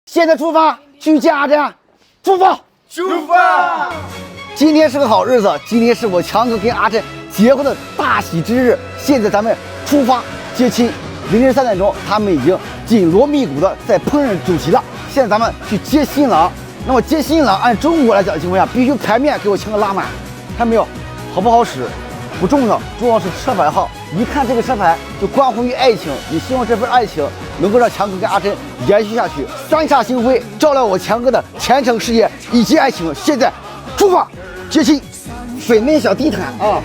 现在出发去见阿珍，出发！出发！今天是个好日子，今天是我强哥跟阿珍结婚的大喜之日。现在咱们出发接亲，凌晨3点钟，他们已经紧锣密鼓的在烹饪酒席了。现在咱们去接新郎。那么接新郎，按中国来讲的情况下，必须牌面给我强哥拉满，看没有？好不好使不重要，重要是车牌号。一看这个车牌就关乎于爱情，也希望这份爱情能够让强哥跟阿珍延续下去，三煞星辉，照亮我强哥的前程事业以及爱情。现在出发接亲，粉嫩小地毯啊，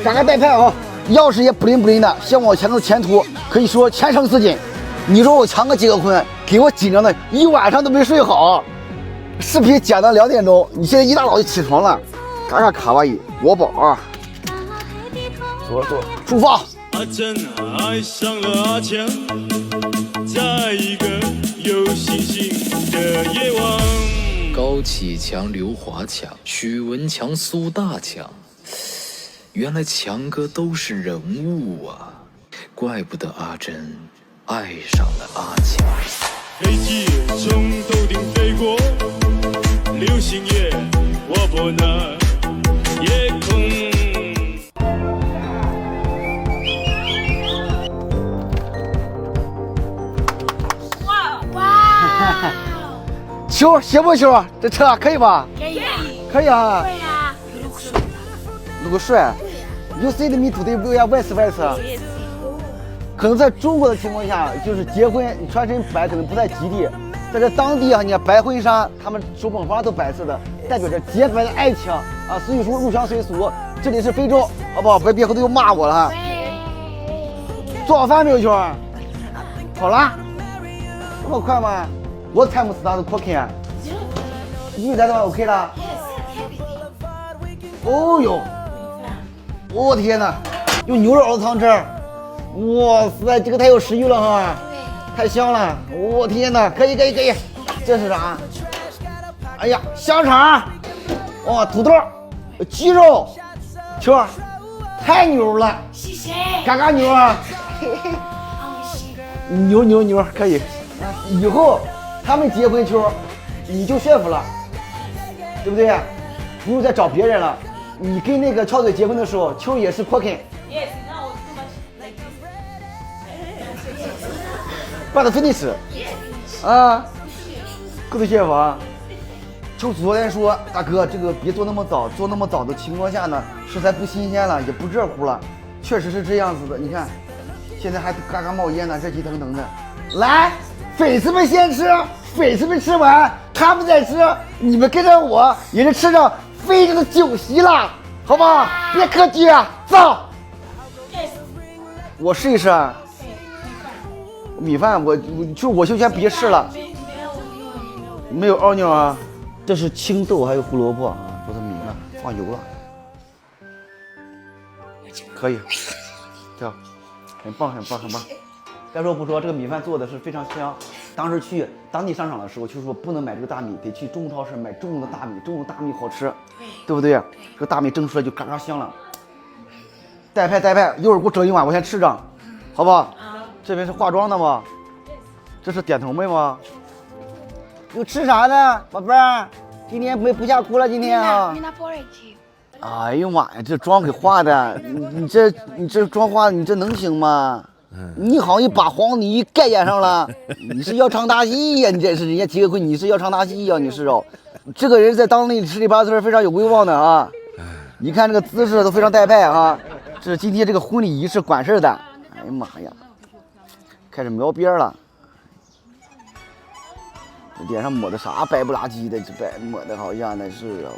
嘎嘎带派啊，钥匙也不灵不灵的，向我强哥的前途可以说前程似锦。你说我强哥结个婚，给我紧张的一晚上都没睡好。视频剪到2点钟，你现在一大早就起床了，嘎嘎卡哇伊，我宝啊！走，出发！阿珍爱上了阿强，在一个有星星的夜晚。高启强、刘华强、许文强、苏大强，原来强哥都是人物啊！怪不得阿珍爱上了阿强。飞机从头顶飞过，流星夜划破那夜空。球行不球？这车可以吧？可以啊。对呀。路个帅。You see me today, we are vice versa。可能在中国的情况下，就是结婚你穿身白可能不太吉利，在这当地啊，你看白婚纱，他们手捧花都白色的，代表着洁白的爱情啊。所以说入乡随俗，这里是非洲，好不好？别回头又骂我了。做好饭没有，球？好了，这么快吗？What time start cooking？ 你在的话 OK 了。哦呦，我天哪，用牛肉熬的汤汁儿。哇塞，这个太有食欲了哈，太香了！我天哪，可以！这是啥？哎呀，香肠，哇，土豆，鸡肉，球儿，太牛了！谢谢。嘎嘎牛啊！牛，可以。以后他们结婚球，你就炫富了，对不对？不用再找别人了。你跟那个翘嘴结婚的时候，球也是 cooking。把它finish啊，够得谢吧？就昨天说，大哥，这个别做那么早，做那么早的情况下呢，食材不新鲜了，也不热乎了，确实是这样子的。你看，现在还嘎嘎冒烟呢，热气腾腾的。来，粉丝们先吃，粉丝们吃完，他们再吃，你们跟着我也是吃上非洲的酒席了，好不好？别客气啊，走。我试一试啊。米饭我就先别试了，没有奥尼尔啊，这是青豆还有胡萝卜啊，做的米饭放油了，可以，对，很棒。该说不说，这个米饭做的是非常香。当时去当地商场的时候，就说不能买这个大米，得去中超市买中用的大米，中用大米好吃，对不对？这个大米蒸出来就嘎嘎香了。带派，一会儿给我整一碗，我先吃着，好不好？这边是化妆的吗？这是点头妹吗？又吃啥呢，宝贝儿？今天不下哭了？今天啊？哎呦妈呀，这妆给化的，你这妆化，你这能行吗？你好像一把黄泥盖眼上了，你是要唱大戏呀？你这是人家结个婚，你是要唱大戏呀？你是哦，这个人在当地十里八村非常有威望的啊！你看这个姿势都非常带派啊！这是今天这个婚礼仪式管事的。哎呀妈呀！开始描边了，脸上抹的啥白不拉几的，这白抹的好像那是哦。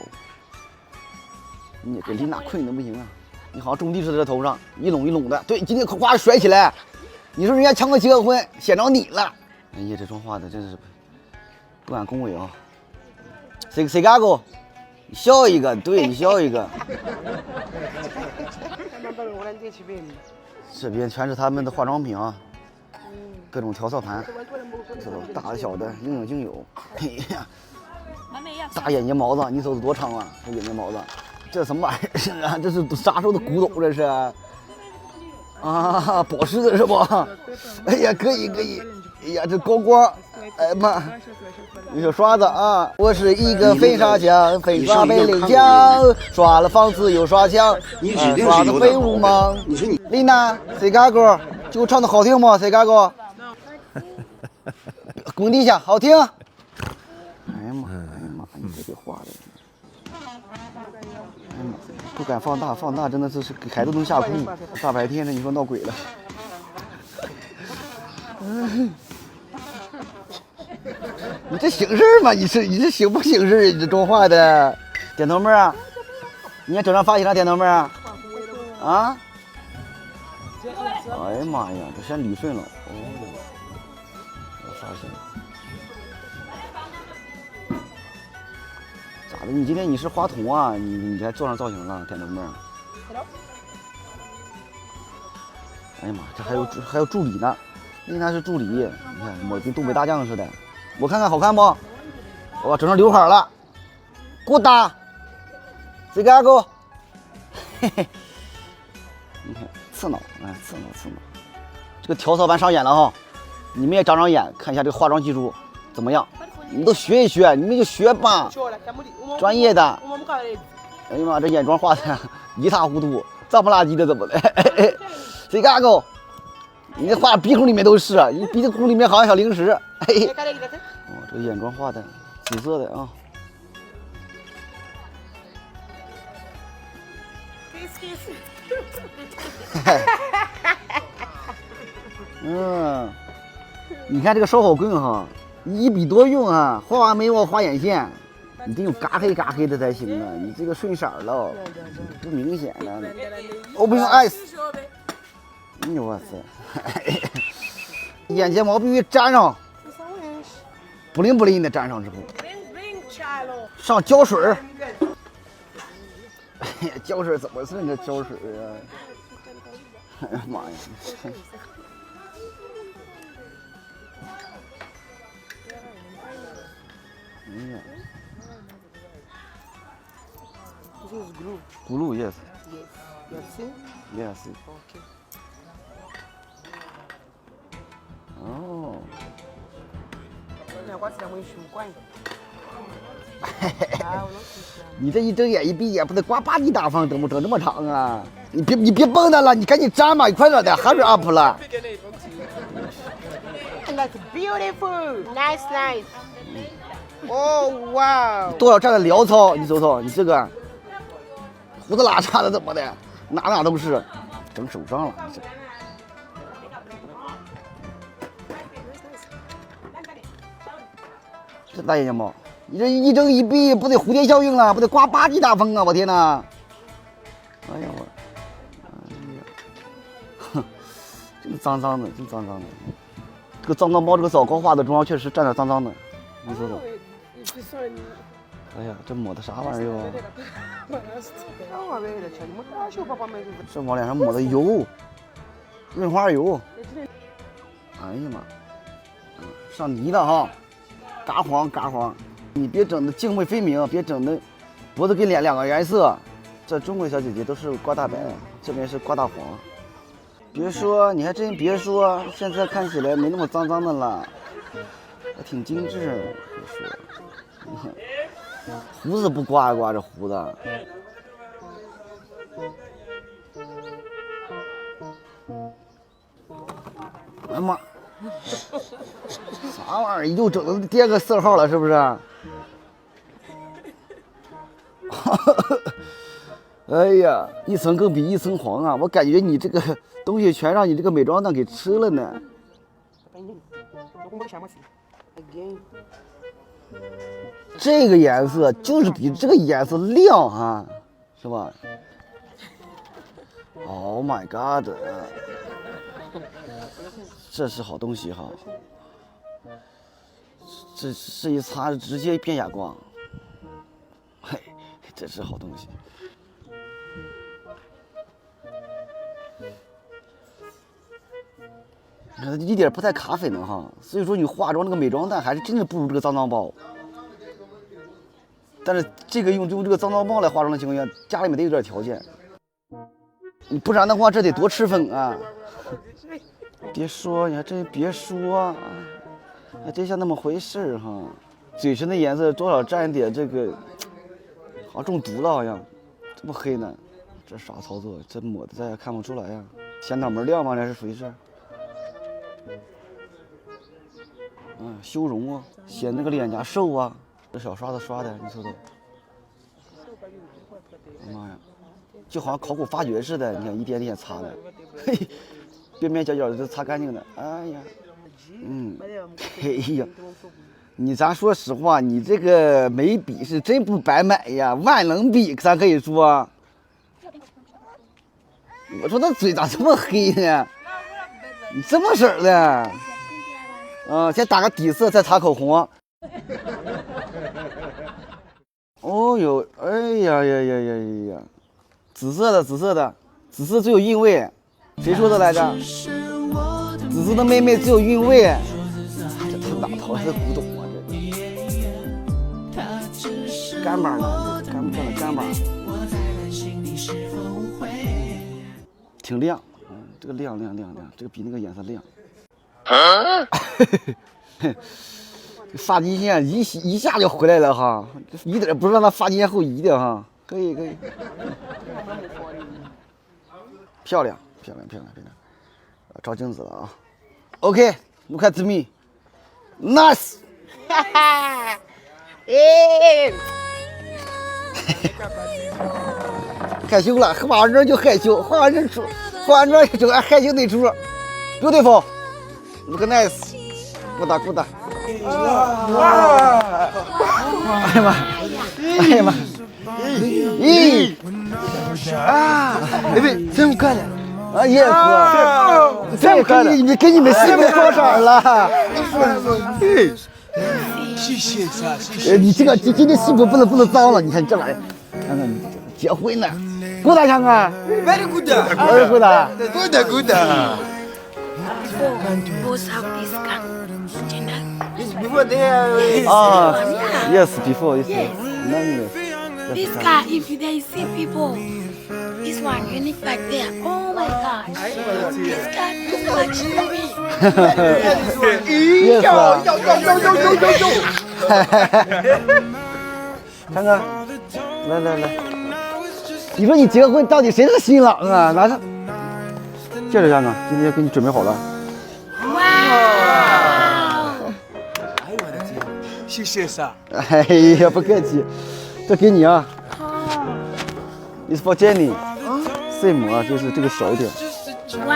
你给琳娜困的不行啊！你好像种地似的，在头上一拢一拢的。对，今天可花甩起来。你说人家强哥结个婚，显着你了。哎呀，这妆化的真是不敢恭维啊！谁嘎go？你笑一个，对你笑一个。这边全是他们的化妆品啊。各种调色盘，这都大的小的，应有尽有。哎呀，大眼睫毛子，你手指多长啊？这眼睫毛子，这什么玩意儿啊？这是啥时候的古董？这是啊，宝石的是不？哎呀，可以，哎呀，这高光，哎呀妈！你说刷子啊，我是一个飞沙匠，飞沙北领奖，刷了房子又刷墙，刷子飞舞吗？丽娜，谁嘎歌？就唱的好听吗？谁嘎歌？滚地下，好听。哎呀妈，你这个画的，哎呀妈，不敢放大，放大真的是给孩子能吓哭。大白天的，你说闹鬼了。你这行事吗？你这行不行事？你这装话的，点头妹儿啊，你还整上发型了，点头妹儿啊？啊？哎呀妈呀，这先捋顺了。哦，我发型。咋的？你今天你是花童啊？你还做上造型了，点头妹儿？哎呀妈，这还有助理呢。丽娜是助理，你看抹跟东北大酱似的，我看看好看不？我整成刘海了，给我打，谁给我？嘿嘿，你看刺挠，哎，刺挠，这个调色盘上眼了哈，你们也长长眼，看一下这个化妆技术怎么样？你们都学一学，你们就学吧，专业的。哎呀妈，这眼妆画的一塌糊涂，脏不拉几的怎么的？谁给我？你这画鼻孔里面都是，你鼻孔里面好像小零食。嘿，哦，这个眼妆画的紫色的啊。你看这个烧火棍哈，一笔多用啊，画完眉毛画眼线，你得用嘎黑嘎黑的才行啊，你这个顺色了，不明显了。Open your eyes。哇塞，眼睫毛必须粘上，不灵不灵的粘上之后，上胶水儿。哎呀，胶水怎么是这胶水啊？哎呀妈呀！哎呀 ，glue yes。Yes. Okay. 哦。你这一睁眼一闭眼，不得呱吧唧大风，整这么长啊？你别蹦跶了，你赶紧粘吧，你快点的，hurry up 了。That's beautiful, nice. Oh wow. 多少站的潦草，你瞅瞅，你这个胡子拉碴的怎么的？哪都是，整手上了。这大眼睫毛，你这一睁一闭，不得蝴蝶效应了，不得刮吧唧大风啊！我天哪！哎呀我，哎呀，哼，真脏脏的，真脏脏的。这个脏猫，这个枣糕画的妆确实沾点脏脏的，你瞅瞅。哎呀，这抹的啥玩意儿啊？这往脸上抹的油，润滑油。哎呀妈，上泥了哈，嘎黄，你别整的泾渭分明，别整的脖子跟脸两个颜色。这中国小姐姐都是刮大白，这边是刮大黄。别说，你还真别说，现在看起来没那么脏脏的了，还挺精致。别说。胡子不刮一刮，这胡子。哎呀妈，啥玩意儿？又整了第二个色号了，是不是？哎呀，一层更比一层黄啊！我感觉你这个东西全让你这个美妆蛋给吃了呢。这个颜色就是比这个颜色亮哈，是吧 ？Oh my god！ 这是好东西哈，这一擦直接变哑光，嘿，这是好东西。你看它一点不带卡粉的哈，所以说你化妆那个美妆蛋还是真的不如这个脏脏包。但是这个用这个脏脏包来化妆的情况下，家里面得有点条件，你不然的话这得多吃粉啊！别说，你还真别说，还真像那么回事儿哈。嘴唇的颜色多少沾点这个，好像中毒了，好像这么黑呢。这啥操作？这抹的咱也看不出来呀。显脑门亮吗？这是属于是。修容啊，显那个脸颊瘦啊。这小刷子刷的，你瞅瞅。妈呀，就好像考古发掘似的，你看一点点擦的，嘿，边边角角都擦干净的。哎呀，嘿呀，咱说实话，你这个眉笔是真不白买呀，万能笔咱可以说。我说那嘴咋这么黑呢？你这么色儿的？先打个底色，再擦口红。哦呦，哎呀呀呀呀呀！紫色的，紫色的，紫色最有韵味。谁说的来着？紫色的妹妹最有韵味。这他哪头来的古董啊？这干巴呢？干不干的干巴？挺亮，这个亮，这个比那个颜色亮。发际线一下就回来了哈，一点不是让他发际线后移的哈，可以，漂亮，照镜子了啊。OK， look at me， nice， 哈哈，害羞了，化完妆就害羞，化完妆就爱害羞那出 ，beautiful，look nice， good。哎呀妈！咦！别这么干的啊！耶哥，这么干的，给你们媳妇说色了。谢谢。你这个今天媳妇不能脏了，你看这玩意儿，看看你结婚呢，good 强啊 ，very good，very good。Both have this gun. Before they yes, before yes. This car, if they see people, this one unique back there. Oh my gosh. This car too much to me. Yes. 看看，来，你说你结婚到底谁是新郎啊？拿上戒指，香港，今天给你准备好了。谢谢啥？哎呀，不客气，这给你啊。It's for Jenny。Same 啊，就是这个小一点。哇！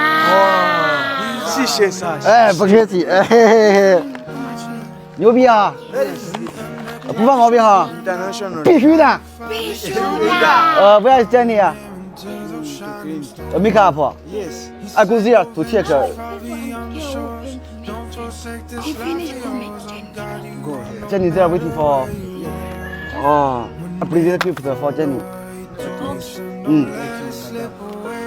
谢谢啥？哎，不客气，嘿，牛逼啊！不犯毛病哈，必须的。必须的。不要 Jenny 啊。Make up. Yes. I go there to check. He finished for me. Jenny there waiting for. I bring the gift for Jenny.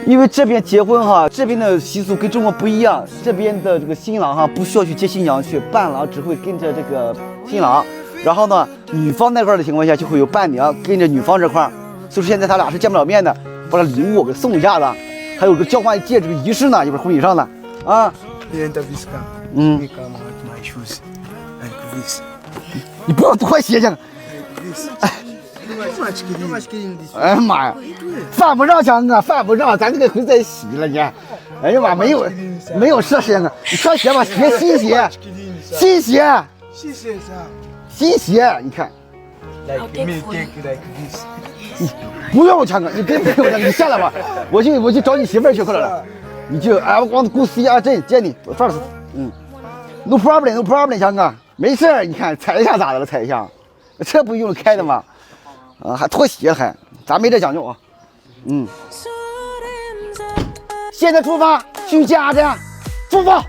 因为这边结婚哈，这边的习俗跟中国不一样，这边的这个新郎哈不需要去接新娘去，伴郎只会跟着这个新郎，然后呢，女方那块的情况下就会有伴娘跟着女方这块，所以说现在他俩是见不了面的，把礼物给送一下子，还有个交换戒指的仪式呢，一会儿婚礼上的啊。你不要脱鞋去。哎呀妈呀，犯不上强哥，犯不上，咱这个回再洗了你。哎呀妈，没有设施啊，你穿鞋吧，新鞋，新鞋，新鞋，你看。不用强哥，你真不用，你下来吧，我去找你媳妇儿去，快点来，你就I want to go see 阿珍接你 first， no problem， 强哥，没事儿，你看踩一下咋的了？踩一下，车不用开的吗？还脱鞋还，咱没这讲究啊。现在出发去家去，出发。